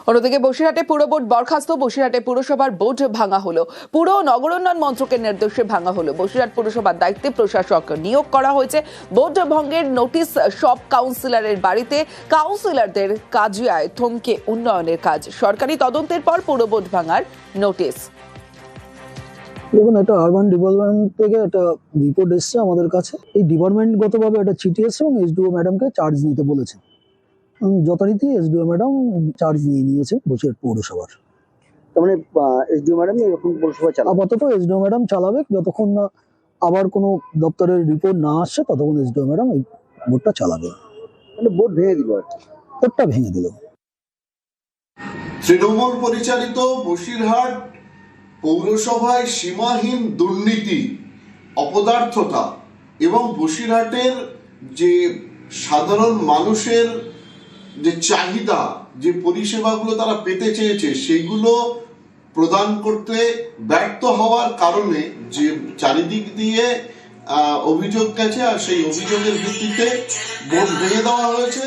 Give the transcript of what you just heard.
অন্যদিকে বসিরহাটে পুর বোর্ড বরখাস্ত। বসিরহাটে পুরসভার বোর্ড ভাঙা হলো। পুর ও নগরোন্নয়ন মন্ত্রকের নির্দেশে ভাঙা হলো। বসিরহাট পুরসভার দায়িত্বে প্রশাসক নিয়োগ করা হয়েছে। বোর্ড ভঙ্গের নোটিশ সব কাউন্সিলরের বাড়িতে। কাউন্সিলরদের কাজিয়ায় থমকে উন্নয়নের কাজ। সরকারি তদন্তের পর পুর বোর্ড ভাঙার নোটিশ। দেখুন, একটা আরবান ডেভেলপমেন্ট থেকে একটা রিপোর্ট এসছে আমাদের কাছে। এই ডিপার্টমেন্টগতভাবে একটা চিঠি এসছে এবং এসডিও ম্যাডামকে চার্জ নিতে বলেছে। যথারীতি এসডিও ম্যাডাম চার্জ নিয়েছেন বসিরহাট পৌরসভার। তার মানে এসডিও ম্যাডাম এরকম পৌরসভা চালাবে? আপাতত এসডিও ম্যাডাম চালাবে, যতক্ষণ না আবার কোনো দপ্তরের রিপোর্ট না আসছে ততক্ষণ এসডিও ম্যাডাম এই বোর্ডটা চালাবে। মানে বোর্ড ভেঙে দিল আর কি? বোর্ডটা ভেঙে দিল। তৃণমূল পরিচালিত বসিরহাট পৌরসভায় সীমাহীন দুর্নীতি, অপদার্থতা এবং বসিরহাটের যে সাধারণ মানুষের যে চাহিদা, যে পরিষেবাগুলো তারা পেতে চেয়েছে সেগুলো প্রদান করতে ব্যর্থ হওয়ার কারণে যে চারিদিক দিয়ে অভিযোগ গেছে, আর সেই অভিযোগের ভিত্তিতে বোর্ড ভেঙে দেওয়া হয়েছে।